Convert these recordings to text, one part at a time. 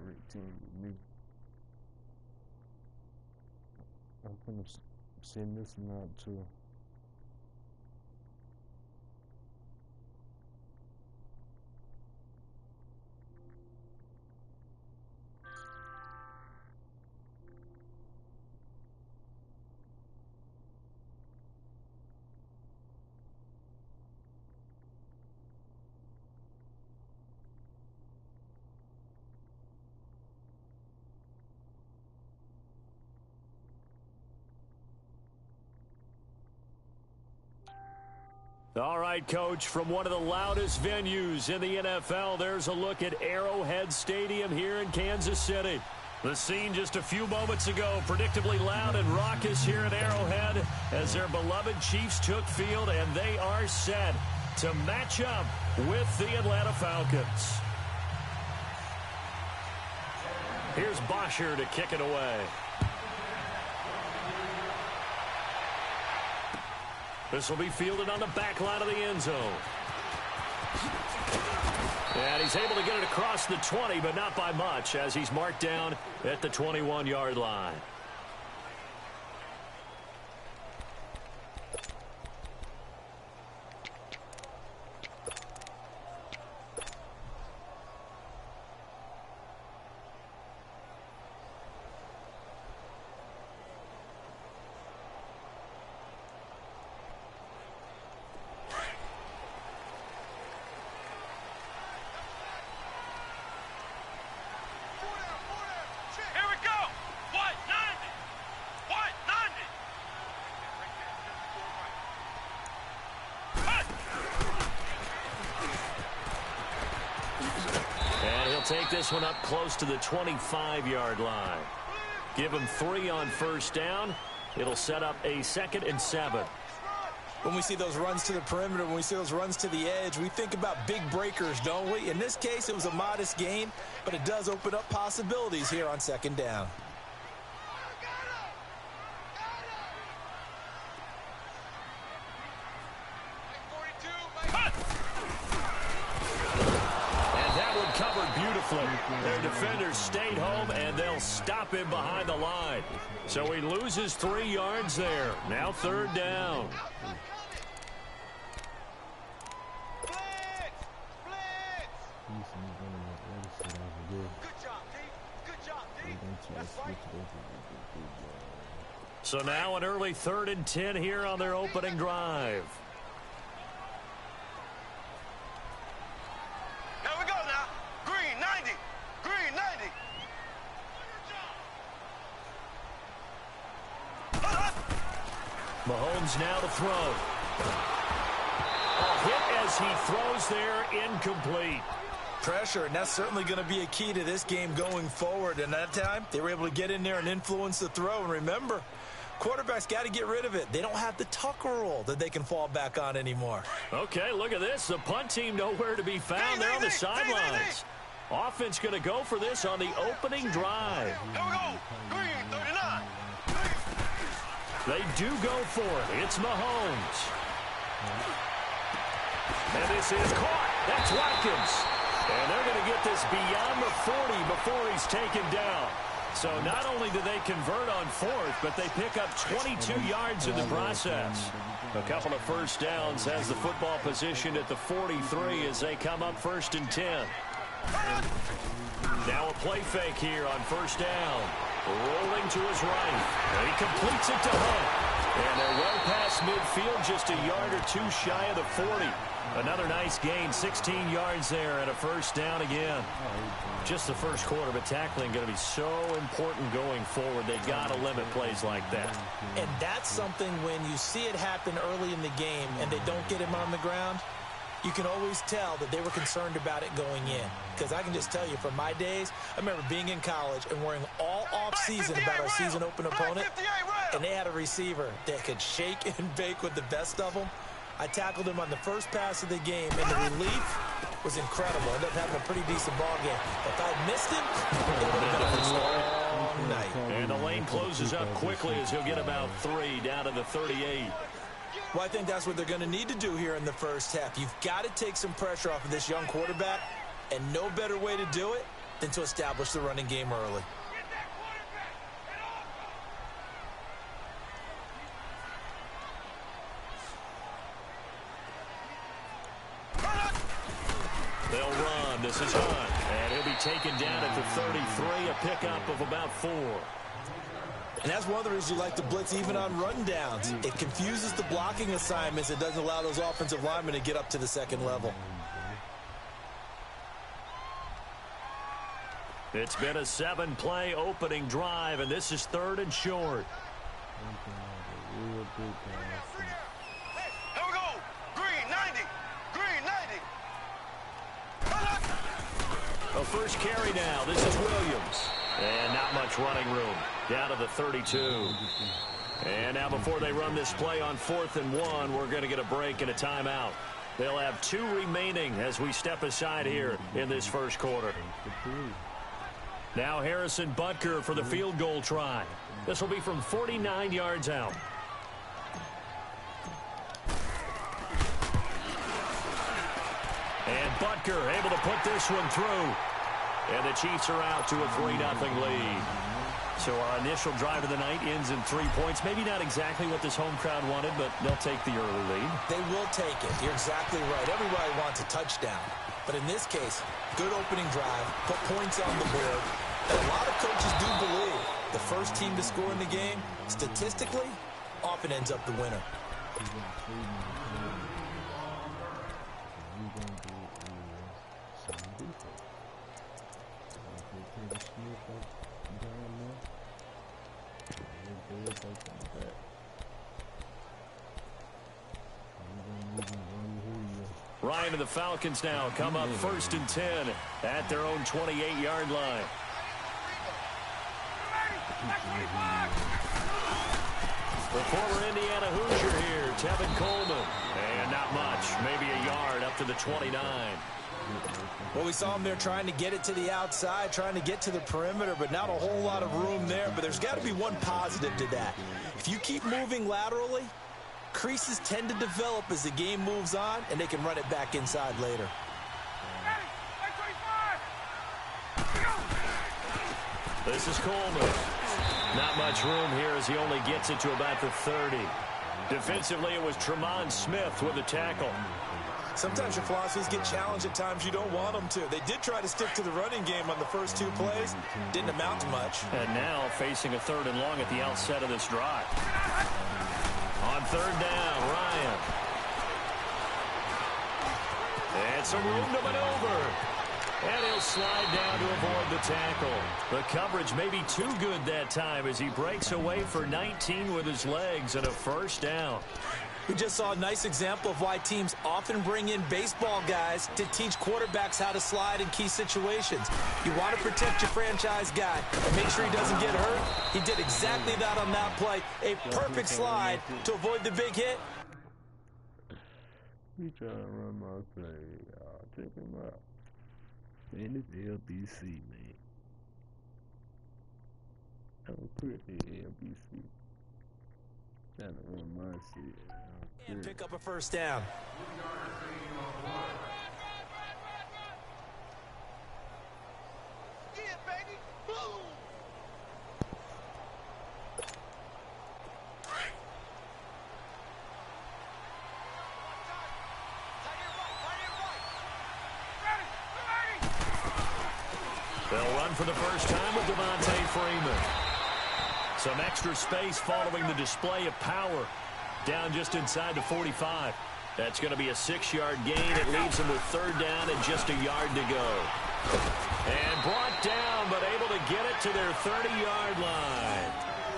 direct team with me. I'm gonna send this one out to All right, Coach, from one of the loudest venues in the NFL, there's a look at Arrowhead Stadium here in Kansas City. The scene just a few moments ago, predictably loud and raucous here at Arrowhead as their beloved Chiefs took field, and they are set to match up with the Atlanta Falcons. Here's Bosher to kick it away. This will be fielded on the back line of the end zone. And he's able to get it across the 20, but not by much, as he's marked down at the 21-yard line. Take this one up close to the 25-yard line. Give him 3 on first down. It'll set up a 2nd and 7. When we see those runs to the perimeter, when we see those runs to the edge, we think about big breakers, don't we? In this case, it was a modest gain, but it does open up possibilities here on 2nd down. Their defenders stayed home, and they'll stop him behind the line. So he loses 3 yards there. Now 3rd down. So now an early 3rd and 10 here on their opening drive. Mahomes now to throw. A hit as he throws there, incomplete. Pressure, and that's certainly going to be a key to this game going forward. And that time, they were able to get in there and influence the throw. And remember, quarterbacks got to get rid of it. They don't have the Tucker rule that they can fall back on anymore. Okay, look at this. The punt team nowhere to be found. They're on the sidelines. Offense going to go for this on the opening drive. Here we go. Green, 39. They do go for it. It's Mahomes. And this is caught. That's Watkins. And they're going to get this beyond the 40 before he's taken down. So not only do they convert on 4th, but they pick up 22 yards in the process. A couple of first downs has the football position at the 43 as they come up 1st and 10. Now a play fake here on 1st down. Rolling to his right. And he completes it to Hunt. And they're well past midfield, just a yard or 2 shy of the 40. Another nice gain, 16 yards there and a 1st down again. Just the first quarter, but tackling going to be so important going forward. They got to limit plays like that. And that's something when you see it happen early in the game and they don't get him on the ground, you can always tell that they were concerned about it going in. Because I can just tell you, from my days, I remember being in college and worrying all off-season about our season-open opponent, and they had a receiver that could shake and bake with the best of them. I tackled him on the first pass of the game, and the relief was incredible. Ended up having a pretty decent ball game. If I'd missed him, it would have been a long night. And the lane closes up quickly as he'll get about 3 down to the 38. Well, I think that's what they're going to need to do here in the first half. You've got to take some pressure off of this young quarterback, and no better way to do it than to establish the running game early. They'll run. This is Hunt. And he'll be taken down at the 33, a pickup of about 4. And that's one of the reasons you like to blitz even on rundowns. It confuses the blocking assignments. It doesn't allow those offensive linemen to get up to the second level. It's been a 7-play opening drive, and this is 3rd and short. Here we go. Green 90. Green 90. A first carry now. This is Williams. And not much running room. Down to the 32. And now before they run this play on 4th and 1, we're going to get a break and a timeout. They'll have 2 remaining as we step aside here in this first quarter. Now Harrison Butker for the field goal try. This will be from 49 yards out. And Butker able to put this one through. And the Chiefs are out to a 3-0 lead. So our initial drive of the night ends in 3 points. Maybe not exactly what this home crowd wanted, but they'll take the early lead. They will take it. You're exactly right. Everybody wants a touchdown. But in this case, good opening drive, put points on the board. And a lot of coaches do believe the first team to score in the game, statistically, often ends up the winner. Ryan and the Falcons now come up 1st and 10 at their own 28-yard line. The former Indiana Hoosier here, Tevin Coleman. And not much, maybe a yard up to the 29. Well, we saw him there trying to get it to the outside, trying to get to the perimeter, but not a whole lot of room there. But there's got to be one positive to that. If you keep moving laterally, creases tend to develop as the game moves on, and they can run it back inside later. This is Coleman. Not much room here as he only gets it to about the 30. Defensively, it was Tremont Smith with the tackle. Sometimes your philosophies get challenged at times you don't want them to. They did try to stick to the running game on the first 2 plays. Didn't amount to much. And now facing a 3rd and long at the outset of this drive. On 3rd down, Ryan. And some room to maneuver. And he'll slide down to avoid the tackle. The coverage may be too good that time as he breaks away for 19 with his legs and a 1st down. We just saw a nice example of why teams often bring in baseball guys to teach quarterbacks how to slide in key situations. You want to protect your franchise guy and make sure he doesn't get hurt. He did exactly that on that play. A perfect slide to avoid the big hit. We trying to run my play. Check him out. Man, it's LBC, man. I'm pretty LBC. Trying to run my shit. And pick up a 1st down. Yeah, baby. Boom. They'll run for the first time with Devontae Freeman. Some extra space following the display of power. Down just inside the 45. That's going to be a 6-yard gain. It leaves them with 3rd down and just a yard to go. And brought down, but able to get it to their 30-yard line.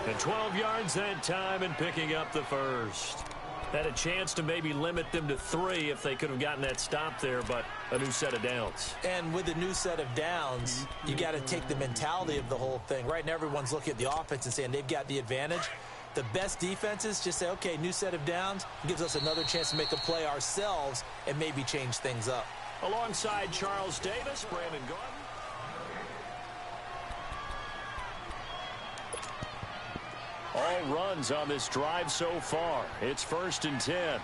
And 12 yards that time and picking up the 1st. Had a chance to maybe limit them to 3 if they could have gotten that stop there, but a new set of downs. And with a new set of downs, you got to take the mentality of the whole thing. Right now, everyone's looking at the offense and saying they've got the advantage. The best defenses just say, okay, new set of downs gives us another chance to make a play ourselves and maybe change things up. Alongside Charles Davis, Brandon Gordon. All runs on this drive so far. It's 1st and 10.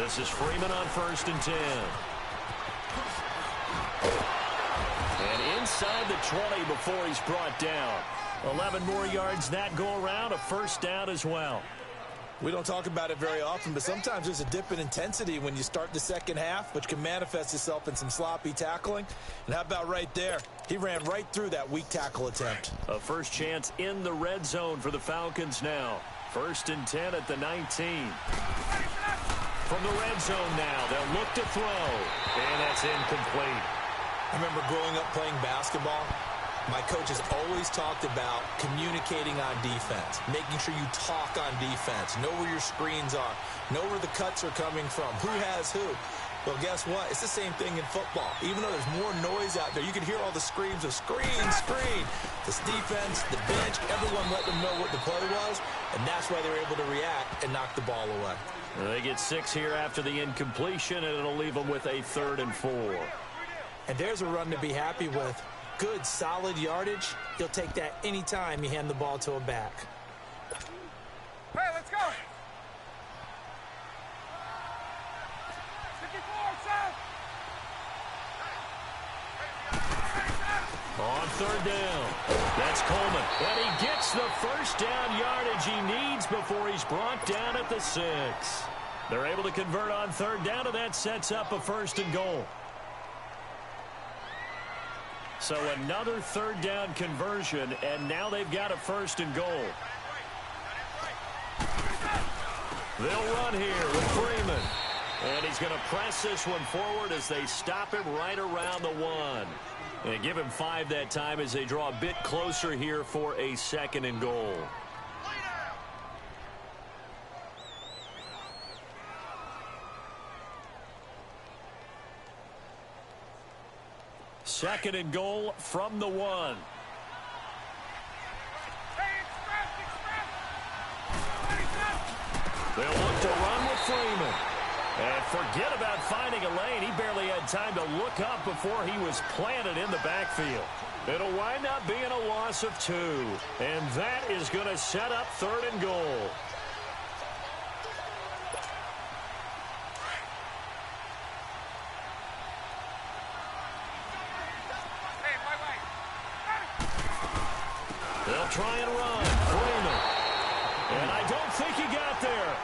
This is Freeman on 1st and 10. And inside the 20 before he's brought down. 11 more yards that go around, a first down as well. We don't talk about it very often, but sometimes there's a dip in intensity when you start the second half, which can manifest itself in some sloppy tackling. And how about right there? He ran right through that weak tackle attempt. A first chance in the red zone for the Falcons now. 1st and 10 at the 19. From the red zone now, they'll look to throw. And that's incomplete. I remember growing up playing basketball. My coaches always talked about communicating on defense, making sure you talk on defense, know where your screens are, know where the cuts are coming from, who has who. Well, guess what? It's the same thing in football. Even though there's more noise out there, you can hear all the screams of screen, screen. This defense, the bench, everyone let them know what the play was, and that's why they were able to react and knock the ball away. They get 6 here after the incompletion, and it'll leave them with a 3rd and 4. And there's a run to be happy with. Good, solid yardage. He'll take that anytime you hand the ball to a back. Hey, let's go. 54, son. On 3rd down, that's Coleman. And he gets the first down yardage he needs before he's brought down at the 6. They're able to convert on 3rd down, and that sets up a 1st and goal. So another 3rd down conversion, and now they've got a 1st and goal. They'll run here with Freeman. And he's going to press this one forward as they stop him right around the 1. And give him 5 that time as they draw a bit closer here for a 2nd and goal. 2nd and goal from the 1. They'll look to run with Freeman. And forget about finding a lane. He barely had time to look up before he was planted in the backfield. It'll wind up being a loss of 2. And that is going to set up 3rd and goal. They'll try and run. Freeman. And I don't think he got there.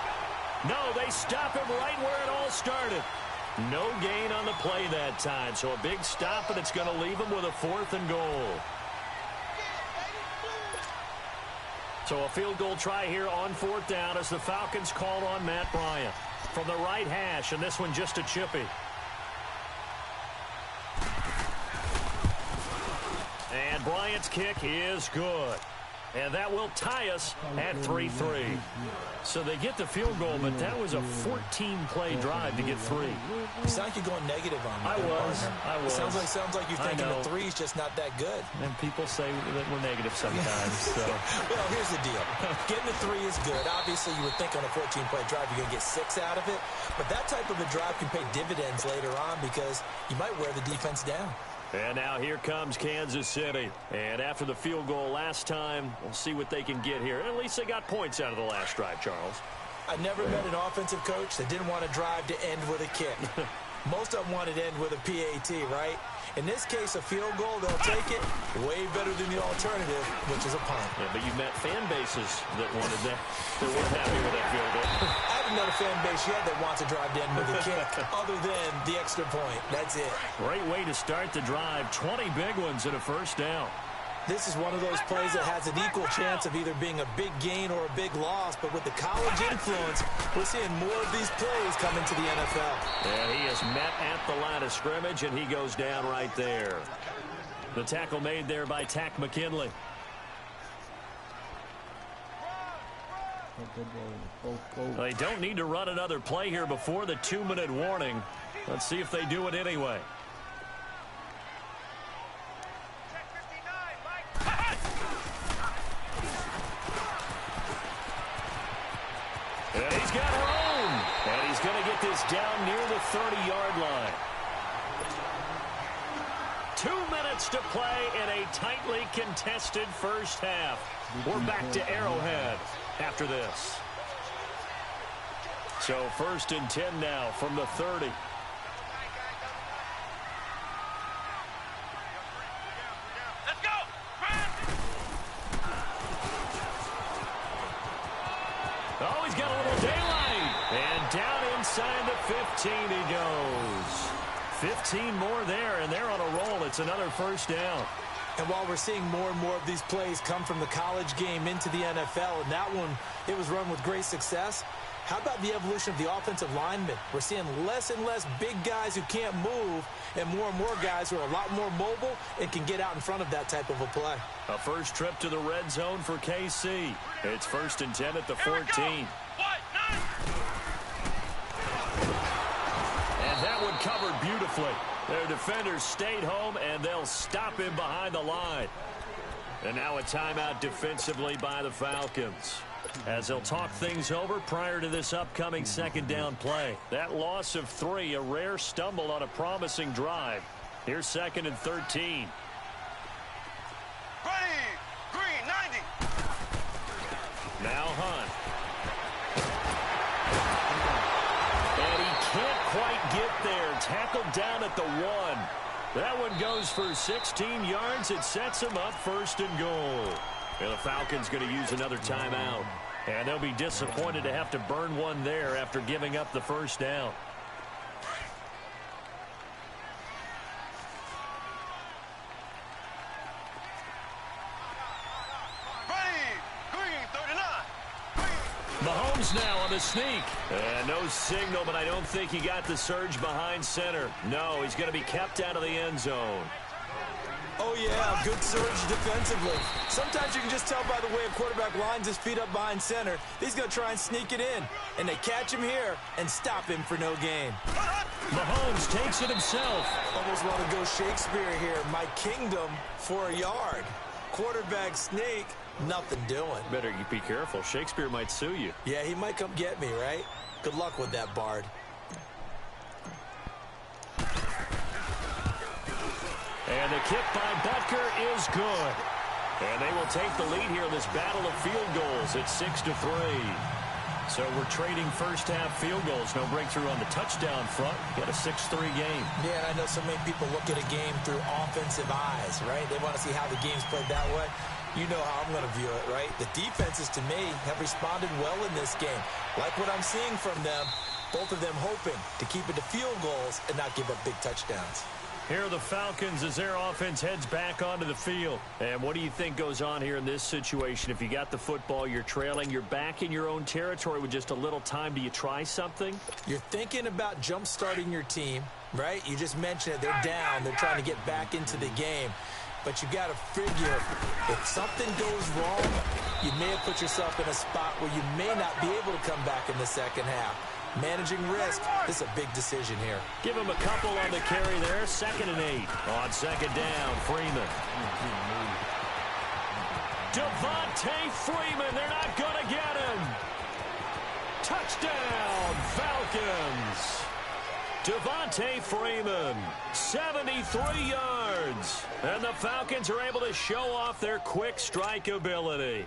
No, they stop him right where it all started. No gain on the play that time. So a big stop, and it's going to leave him with a 4th and goal. So a field goal try here on 4th down as the Falcons call on Matt Bryant. From the right hash, and this one just a chippy. And Bryant's kick is good. And that will tie us at 3-3. So they get the field goal, but that was a 14-play drive to get 3. You sound like you're going negative on me. I was. Sounds like you're thinking the 3's just not that good. And people say that we're negative sometimes. So. Well, here's the deal. Getting the 3 is good. Obviously, you would think on a 14-play drive you're going to get 6 out of it. But that type of a drive can pay dividends later on because you might wear the defense down. And now here comes Kansas City. And after the field goal last time, we'll see what they can get here. At least they got points out of the last drive, Charles. I never met an offensive coach that didn't want a drive to end with a kick. Most of them wanted to end with a PAT, right? In this case, a field goal, they'll take it way better than the alternative, which is a punt. Yeah, but you've met fan bases that wanted that, that weren't happy with that field goal. I haven't met a fan base yet that wants a drive to end with a kick, other than the extra point. That's it. Great way to start the drive. 20 big ones and a 1st down. This is one of those plays that has an equal chance of either being a big gain or a big loss, but with the college influence, we're seeing more of these plays come into the NFL. And he is met at the line of scrimmage, and he goes down right there. The tackle made there by Tack McKinley. They don't need to run another play here before the 2-minute warning. Let's see if they do it anyway. And he's got room. And he's going to get this down near the 30-yard line. 2 minutes to play in a tightly contested first half. We're back to Arrowhead after this. So 1st and 10 now from the 30. Let's go! Oh, he's got a little daylight. And down inside the 15 he goes. 15 more there, and they're on a roll. It's another first down. And while we're seeing more and more of these plays come from the college game into the NFL, and that one, it was run with great success, how about the evolution of the offensive linemen? We're seeing less and less big guys who can't move and more guys who are a lot more mobile and can get out in front of that type of a play. A first trip to the red zone for KC. It's 1st and 10 at the 14. And that one covered beautifully. Their defenders stayed home, and they'll stop him behind the line. And now a timeout defensively by the Falcons, as they'll talk things over prior to this upcoming second down play. That loss of 3, a rare stumble on a promising drive. Here's 2nd and 13. Ready! Green, 90! Now Hunt. And he can't quite get there. Tackled down at the 1. That one goes for 16 yards. It sets him up 1st and goal. And the Falcons going to use another timeout. And they'll be disappointed to have to burn one there after giving up the first down. Mahomes now on the sneak. And no signal, but I don't think he got the surge behind center. No, he's going to be kept out of the end zone. Oh, yeah, good surge defensively. Sometimes you can just tell by the way a quarterback lines his feet up behind center. He's going to try and sneak it in. And they catch him here and stop him for no gain. Mahomes takes it himself. Almost want to go Shakespeare here. My kingdom for a yard. Quarterback sneak, nothing doing. Better you be careful. Shakespeare might sue you. Yeah, he might come get me, right? Good luck with that, Bard. And the kick by Butker is good. And they will take the lead here in this battle of field goals at 6-3. So we're trading first half field goals. No breakthrough on the touchdown front. Got a 6-3 game. Yeah, and I know so many people look at a game through offensive eyes, right? They want to see how the game's played that way. You know how I'm going to view it, right? The defenses, to me, have responded well in this game. Like what I'm seeing from them, both of them hoping to keep it to field goals and not give up big touchdowns. Here are the Falcons as their offense heads back onto the field. And what do you think goes on here in this situation? If you got the football, you're trailing, you're back in your own territory with just a little time. Do you try something? You're thinking about jump-starting your team, right? You just mentioned it. They're down. They're trying to get back into the game. But you got to figure, if something goes wrong, you may have put yourself in a spot where you may not be able to come back in the second half. Managing risk, this is a big decision here. Give him a couple on the carry there. 2nd and 8. On 2nd down, Freeman. Devontae Freeman, they're not going to get him. Touchdown, Falcons. Devontae Freeman, 73 yards. And the Falcons are able to show off their quick strike ability.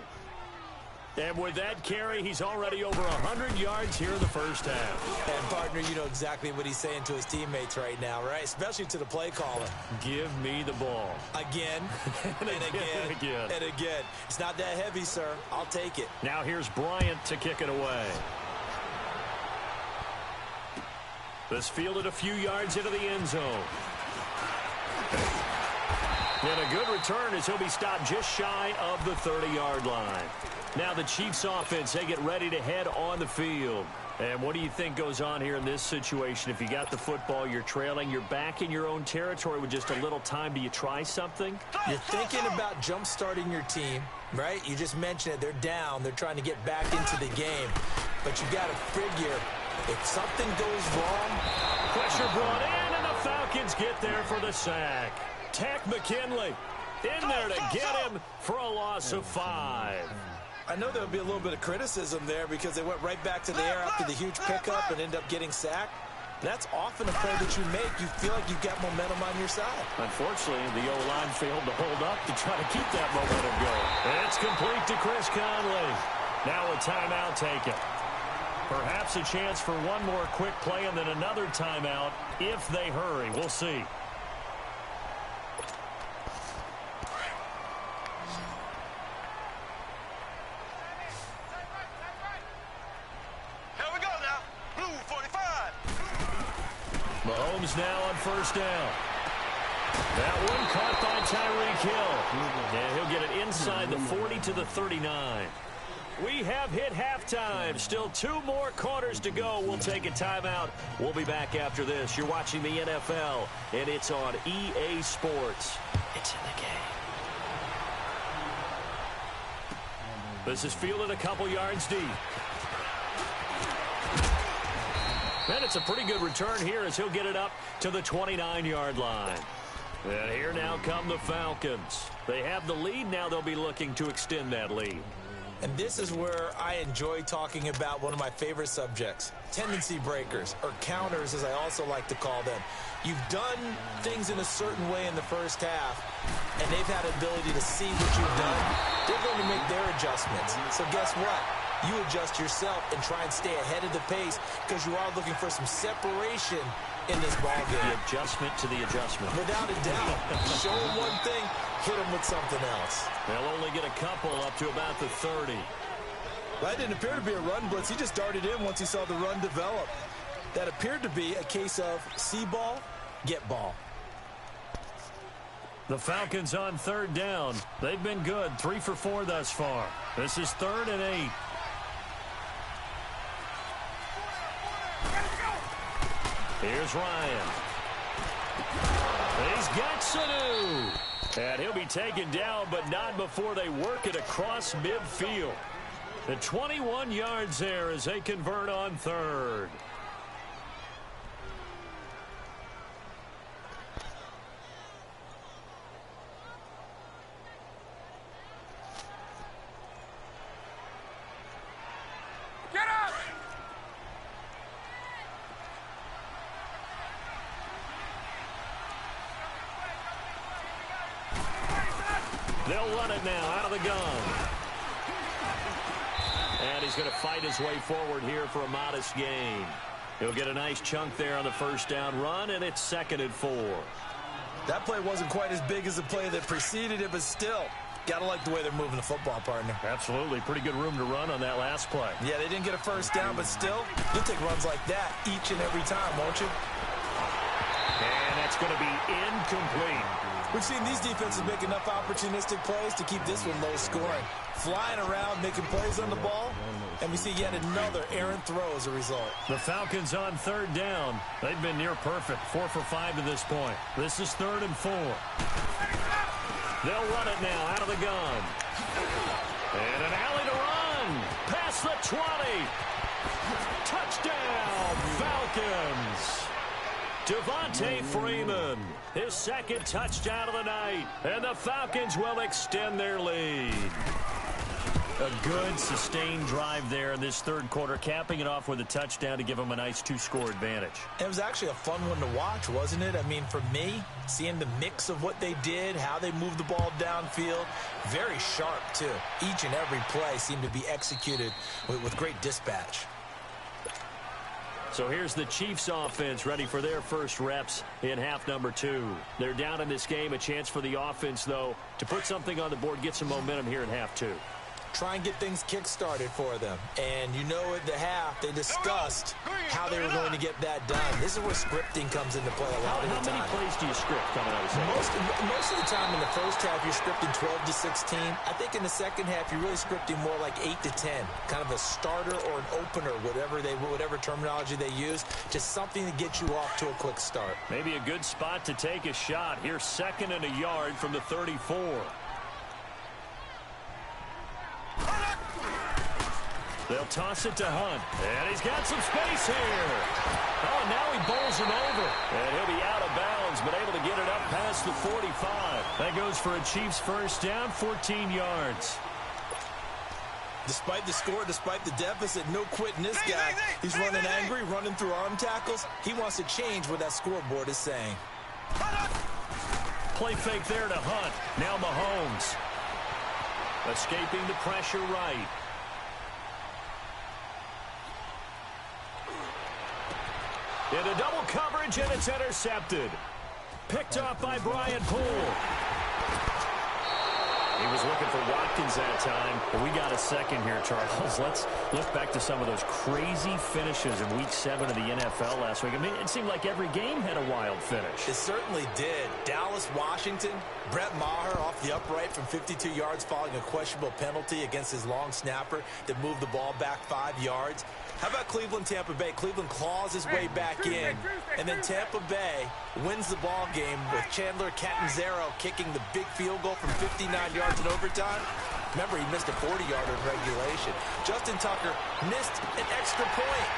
And with that carry, he's already over 100 yards here in the first half. And, partner, you know exactly what he's saying to his teammates right now, right? Especially to the play caller. Give me the ball. Again, and again, and again. It's not that heavy, sir. I'll take it. Now here's Bryant to kick it away. This fielded a few yards into the end zone. And a good return as he'll be stopped just shy of the 30-yard line. Now the Chiefs offense, they get ready to head on the field. And what do you think goes on here in this situation? If you got the football, you're trailing, you're back in your own territory with just a little time. Do you try something? You're thinking about jump-starting your team, right? You just mentioned it. They're down. They're trying to get back into the game. But you got to figure, if something goes wrong, pressure brought in, and the Falcons get there for the sack. Tack McKinley in there to get him for a loss of 5. I know there would be a little bit of criticism there because they went right back to the air after the huge pickup and end up getting sacked. That's often a play that you make. You feel like you've got momentum on your side. Unfortunately, the O-line failed to hold up to try to keep that momentum going. It's complete to Chris Conley. Now a timeout taken. Perhaps a chance for one more quick play and then another timeout if they hurry. We'll see. Here we go now. Blue 45. Mahomes now on first down. That one caught by Tyreek Hill. And he'll get it inside the 40 to the 39. We have hit halftime. Still 2 more quarters to go. We'll take a timeout. We'll be back after this. You're watching the NFL, and it's on EA Sports. It's in the game. This is fielded a couple yards deep. And it's a pretty good return here as he'll get it up to the 29-yard line. And here now come the Falcons. They have the lead. Now they'll be looking to extend that lead. And this is where I enjoy talking about one of my favorite subjects, tendency breakers, or counters as I also like to call them. You've done things in a certain way in the first half, and they've had the ability to see what you've done. They're going to make their adjustments. So guess what? You adjust yourself and try and stay ahead of the pace because you are looking for some separation in this ballgame. The adjustment to the adjustment. Without a doubt. Show them one thing, hit them with something else. They'll only get a couple up to about the 30. That didn't appear to be a run blitz. He just darted in once he saw the run develop. That appeared to be a case of see ball, get ball. The Falcons on third down. They've been good, 3 for 4 thus far. This is 3rd and 8. Here's Ryan. He's got Sanu. And he'll be taken down, but not before they work it across midfield. The 21 yards there as they convert on 3rd. They'll run it now out of the gun. And he's going to fight his way forward here for a modest gain. He'll get a nice chunk there on the first down run, and it's 2nd and 4. That play wasn't quite as big as the play that preceded it, but still, got to like the way they're moving the football, partner. Absolutely. Pretty good room to run on that last play. Yeah, they didn't get a first down, but still, you'll take runs like that each and every time, won't you? And that's going to be incomplete. We've seen these defenses make enough opportunistic plays to keep this one low scoring. Flying around, making plays on the ball, and we see yet another errant throw as a result. The Falcons on third down. They've been near perfect, 4 for 5 to this point. This is 3rd and 4. They'll run it now out of the gun. And an alley to run. Past the 20. Touchdown, Falcons. Devontae Freeman, his 2nd touchdown of the night. And the Falcons will extend their lead. A good, sustained drive there in this 3rd quarter, capping it off with a touchdown to give them a nice 2-score advantage. It was actually a fun one to watch, wasn't it? I mean, for me, seeing the mix of what they did, how they moved the ball downfield, very sharp, too. Each and every play seemed to be executed with great dispatch. So here's the Chiefs offense ready for their first reps in half number 2. They're down in this game. A chance for the offense, though, to put something on the board, get some momentum here in half 2. Try and get things kick-started for them. And you know at the half, they discussed how they were going to get that done. This is where scripting comes into play a lot of the time. How many plays do you script coming out of second? Most of the time in the first half, you're scripting 12 to 16. I think in the second half, you're really scripting more like 8 to 10. Kind of a starter or an opener, whatever terminology they use. Just something to get you off to a quick start. Maybe a good spot to take a shot. Here's 2nd and a yard from the 34. They'll toss it to Hunt. And he's got some space here. Oh, now he bowls him over. And he'll be out of bounds, but able to get it up past the 45. That goes for a Chiefs first down, 14 yards. Despite the score, despite the deficit, no quitting this guy. He's running angry, running through arm tackles. He wants to change what that scoreboard is saying. Play fake there to Hunt. Now Mahomes. Escaping the pressure right. Into double coverage, and it's intercepted. Picked off by Brian Poole. He was looking for Watkins that time. But we got a second here, Charles. Let's look back to some of those crazy finishes in Week 7 of the NFL last week. I mean, it seemed like every game had a wild finish. It certainly did. Dallas, Washington, Brett Maher off the upright from 52 yards following a questionable penalty against his long snapper that moved the ball back 5 yards. How about Cleveland, Tampa Bay? Cleveland claws his way back in, and then Tampa Bay wins the ball game with Chandler Catanzaro kicking the big field goal from 59 yards in overtime. Remember, he missed a 40-yarder in regulation. Justin Tucker missed an extra point.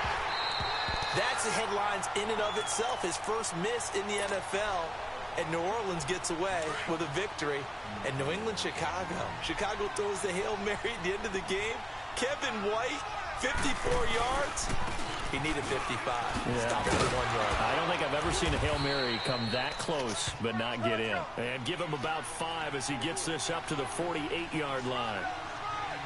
That's the headlines in and of itself. His first miss in the NFL, and New Orleans gets away with a victory. And New England, Chicago. Chicago throws the Hail Mary at the end of the game. Kevin White, 54 yards. He needed 55. Yeah. Stopped at 1 yard. I don't think I've ever seen a Hail Mary come that close but not get in. And give him about 5 as he gets this up to the 48-yard line.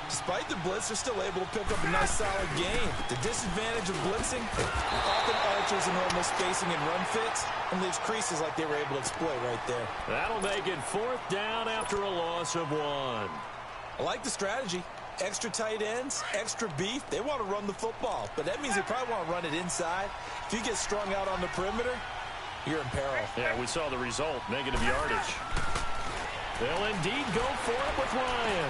Despite the blitz, they're still able to pick up a nice, solid game. The disadvantage of blitzing often alters the normal spacing and run fits and leaves creases like they were able to exploit right there. That'll make it 4th down after a loss of 1. I like the strategy. Extra tight ends, extra beef. They want to run the football, but that means they probably want to run it inside. If you get strung out on the perimeter, you're in peril. Yeah, we saw the result, negative yardage. They'll indeed go for it with Ryan.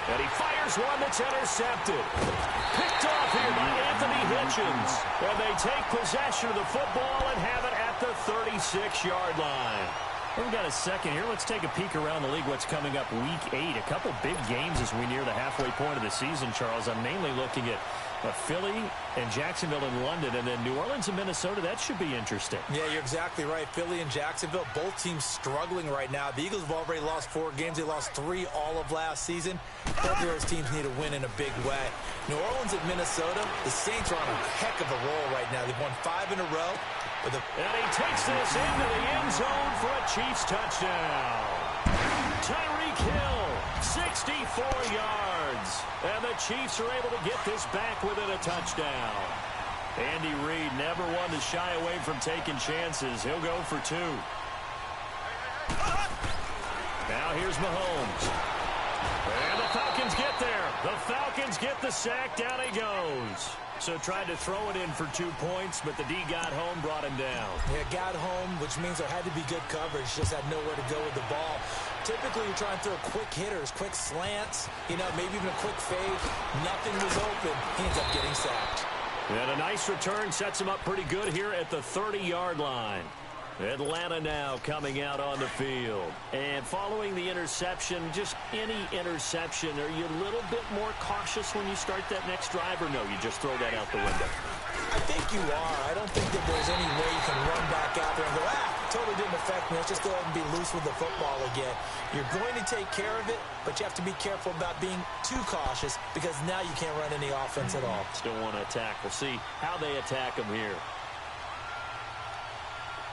And he fires one that's intercepted. Picked off here by Anthony Hitchens. And they take possession of the football and have it at the 36-yard line. We've got a second here. Let's take a peek around the league. What's coming up Week 8. A couple big games as we near the halfway point of the season, Charles. I'm mainly looking at Philly and Jacksonville in London, and then New Orleans and Minnesota. That should be interesting. Yeah, you're exactly right. Philly and Jacksonville, both teams struggling right now. The Eagles have already lost 4 games. They lost 3 all of last season. Both of those teams need to win in a big way. New Orleans at Minnesota, the Saints are on a heck of a roll right now. They've won 5 in a row. And he takes this into the end zone for a Chiefs touchdown. Tyreek Hill, 64 yards. And the Chiefs are able to get this back within a touchdown. Andy Reid never one to shy away from taking chances. He'll go for 2. Now here's Mahomes. And the Falcons get there. The Falcons get the sack. Down he goes. So tried to throw it in for 2 points, but the D got home, brought him down. Yeah, got home, which means there had to be good coverage. Just had nowhere to go with the ball. Typically, you're trying to throw quick hitters, quick slants, maybe even a quick fade. Nothing was open. He ends up getting sacked. And a nice return sets him up pretty good here at the 30-yard line. Atlanta now coming out on the field. And following the interception, just any interception, are you a little bit more cautious when you start that next drive, or no, you just throw that out the window? I think you are. I don't think that there's any way you can run back out there and go, totally didn't affect me. Let's just go ahead and be loose with the football again. You're going to take care of it, but you have to be careful about being too cautious because now you can't run any offense at all. Still want to attack. We'll see how they attack him here.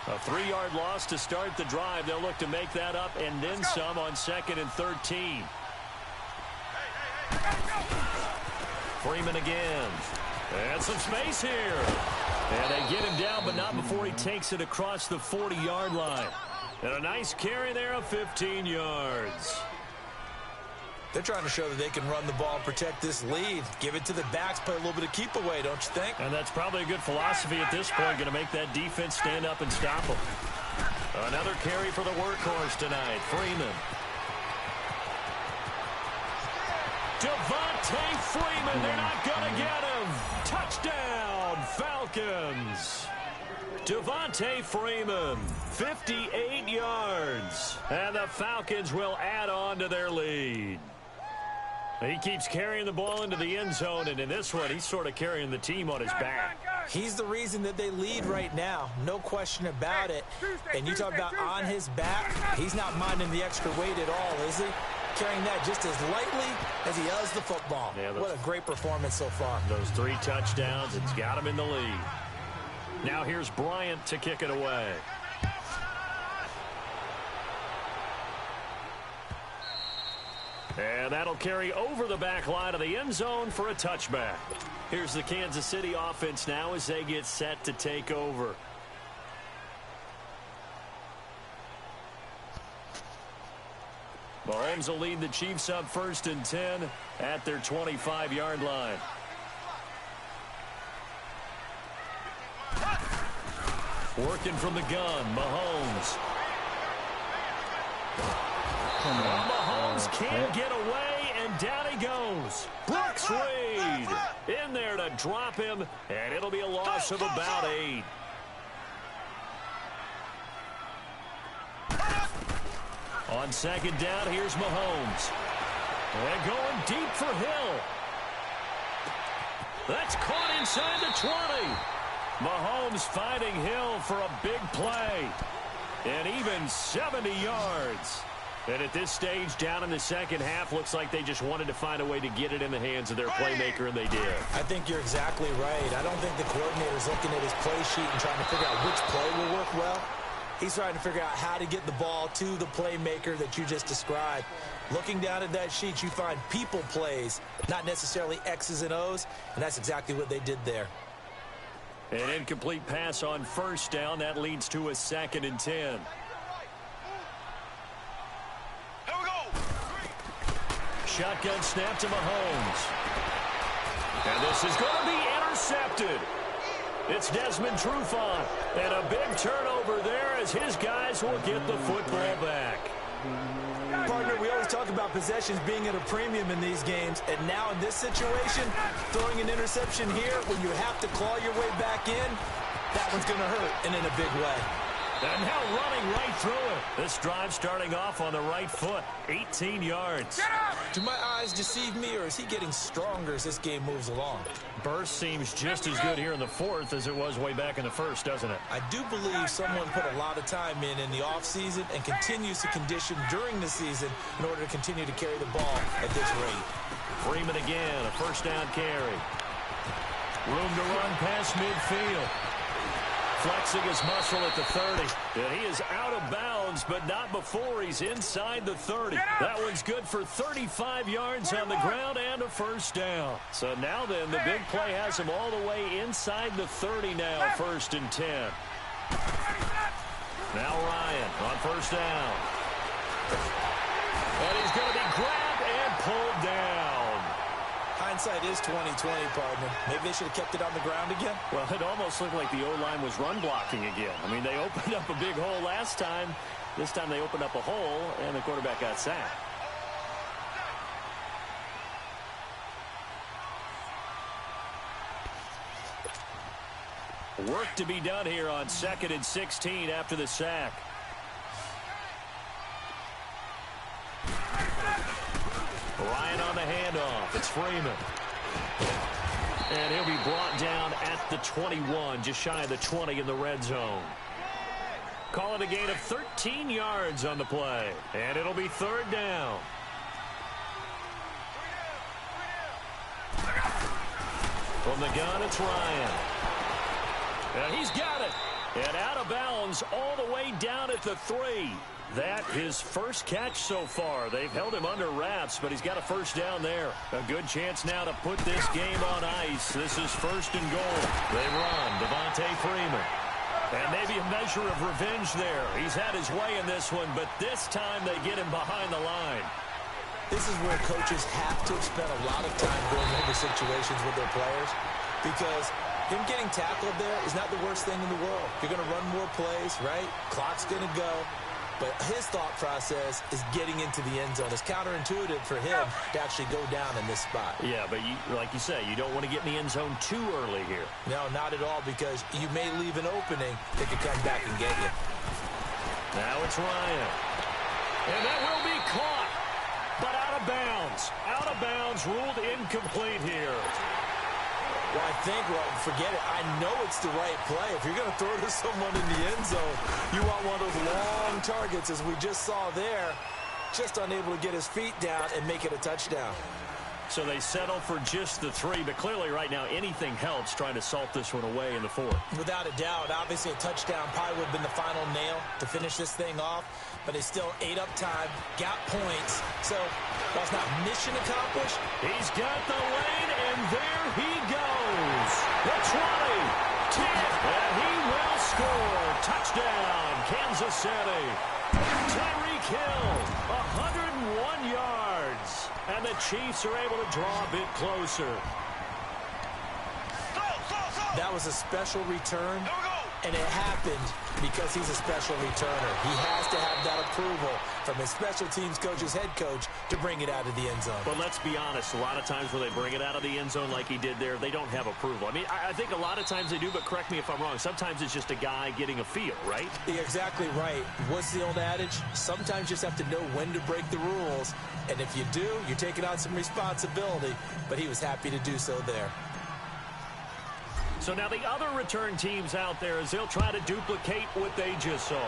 A 3-yard loss to start the drive. They'll look to make that up and then some on 2nd and 13. Freeman again. And some space here. And they get him down, but not before he takes it across the 40-yard line. And a nice carry there of 15 yards. They're trying to show that they can run the ball and protect this lead. Give it to the backs, play a little bit of keep away, don't you think? And that's probably a good philosophy at this point, going to make that defense stand up and stop them. Another carry for the workhorse tonight, Freeman. Devontae Freeman, they're not going to get him. Touchdown, Falcons. Devontae Freeman, 58 yards. And the Falcons will add on to their lead. He keeps carrying the ball into the end zone, and in this one, he's sort of carrying the team on his back. He's the reason that they lead right now. No question about it. And you talk about on his back, he's not minding the extra weight at all, is he? Carrying that just as lightly as he does the football. Yeah, what a great performance so far. Those 3 touchdowns, it's got him in the lead. Now here's Bryant to kick it away. And that'll carry over the back line of the end zone for a touchback. Here's the Kansas City offense now as they get set to take over. Mahomes will lead the Chiefs up 1st and 10 at their 25-yard line. Working from the gun, Mahomes. Mahomes can't get away, and down he goes. Brooks Reed in there to drop him, and it'll be a loss of about 8. On 2nd down, here's Mahomes. And going deep for Hill. That's caught inside the 20. Mahomes finding Hill for a big play. And even 70 yards. And at this stage, down in the second half, looks like they just wanted to find a way to get it in the hands of their playmaker, and they did. I think you're exactly right. I don't think the coordinator's looking at his play sheet and trying to figure out which play will work well. He's trying to figure out how to get the ball to the playmaker that you just described. Looking down at that sheet, you find people plays, not necessarily X's and O's, and that's exactly what they did there. An incomplete pass on 1st down. That leads to a 2nd and 10. Here we go. Shotgun snap to Mahomes. And this is going to be intercepted. It's Desmond Trufant. And a big turnover there as his guys will get the football back. Partner, we always talk about possessions being at a premium in these games, and now in this situation, throwing an interception here when you have to claw your way back in, that one's going to hurt, and in a big way. And now running right through it. This drive starting off on the right foot, 18 yards. Do my eyes deceive me, or is he getting stronger as this game moves along? Burst seems just as good here in the 4th as it was way back in the 1st, doesn't it? I do believe someone put a lot of time in the offseason and continues to condition during the season in order to continue to carry the ball at this rate. Freeman again, a 1st down carry. Room to run past midfield. Flexing his muscle at the 30. And he is out of bounds, but not before he's inside the 30. That one's good for 35 yards on the ground and a 1st down. So now then, the big play has him all the way inside the 30 now, 1st and 10. Now Ryan on 1st down. And he's going to be grabbed and pulled down. Hindsight is 20/20, partner. Maybe they should have kept it on the ground again. Well, it almost looked like the O-line was run blocking again. I mean, they opened up a big hole last time. This time they opened up a hole, and the quarterback got sacked. Work to be done here on 2nd and 16 after the sack. Ryan on the handoff. It's Freeman. And he'll be brought down at the 21, just shy of the 20 in the red zone. Call it a gain of 13 yards on the play. And it'll be 3rd down. From the gun, it's Ryan. And he's got it. And out of bounds all the way down at the 3. That his first catch so far. They've held him under wraps, but he's got a 1st down there. A good chance now to put this game on ice. This is 1st and goal. They run. Devontae Freeman. And maybe a measure of revenge there. He's had his way in this one, but this time they get him behind the line. This is where coaches have to spend a lot of time going over situations with their players, because him getting tackled there is not the worst thing in the world. You're going to run more plays, right? Clock's going to go. But his thought process is getting into the end zone. It's counterintuitive for him to actually go down in this spot. Yeah, but like you say, you don't want to get in the end zone too early here. No, not at all, because you may leave an opening that could come back and get you. Now it's Ryan. And that will be caught, but out of bounds. Out of bounds, ruled incomplete here. Well, I think, well, forget it. I know it's the right play. If you're going to throw to someone in the end zone, you want one of those long targets, as we just saw there, just unable to get his feet down and make it a touchdown. So they settle for just the 3, but clearly right now anything helps trying to salt this one away in the 4th. Without a doubt, obviously a touchdown probably would have been the final nail to finish this thing off, but they still ate up time, got points, so that's not mission accomplished. He's got the lane, and there he goes. throws. The 20. 10. And he will score. Touchdown, Kansas City. Tyreek Hill, 101 yards. And the Chiefs are able to draw a bit closer. That was a special return, Here we go. and it happened because he's a special returner. He has to have that approval from his special teams coach's head coach to bring it out of the end zone. But let's be honest, a lot of times when they bring it out of the end zone like he did there, they don't have approval. I mean, I think a lot of times they do, but correct me if I'm wrong. Sometimes it's just a guy getting a feel, right? You're exactly right. What's the old adage? Sometimes you just have to know when to break the rules, and if you do, you're taking on some responsibility, but he was happy to do so there. So now the other return teams out there as they'll try to duplicate what they just saw.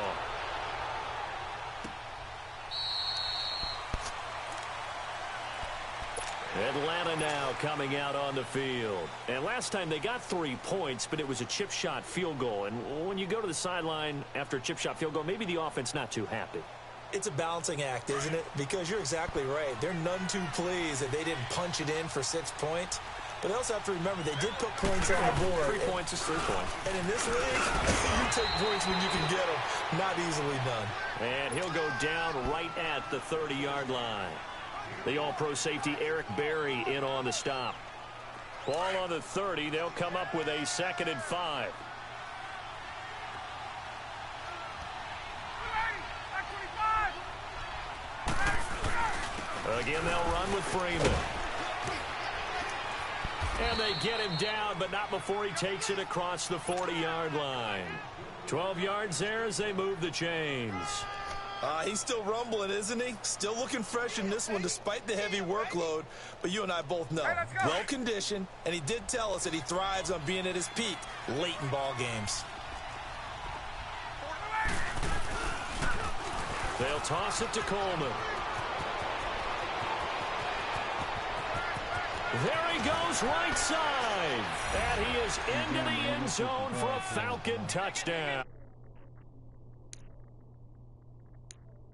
Atlanta now coming out on the field. And last time they got 3 points, but it was a chip shot field goal. And when you go to the sideline after a chip shot field goal, maybe the offense not too happy. It's a balancing act, isn't it? Because you're exactly right. They're none too pleased that they didn't punch it in for 6 points. But they also have to remember they did put points on the board. 3 points is 3 points. And in this league, you take points when you can get them. Not easily done. And he'll go down right at the 30-yard line. The all-pro safety Eric Berry in on the stop. Ball on the 30. They'll come up with a 2nd and 5. Again, they'll run with Freeman. And they get him down, but not before he takes it across the 40-yard line. 12 yards there as they move the chains. He's still rumbling, isn't he? Still looking fresh in this one despite the heavy workload. But you and I both know, well-conditioned, and he did tell us that he thrives on being at his peak late in ball games. They'll toss it to Coleman. There he goes right side. And he is into the end zone for a Falcon touchdown.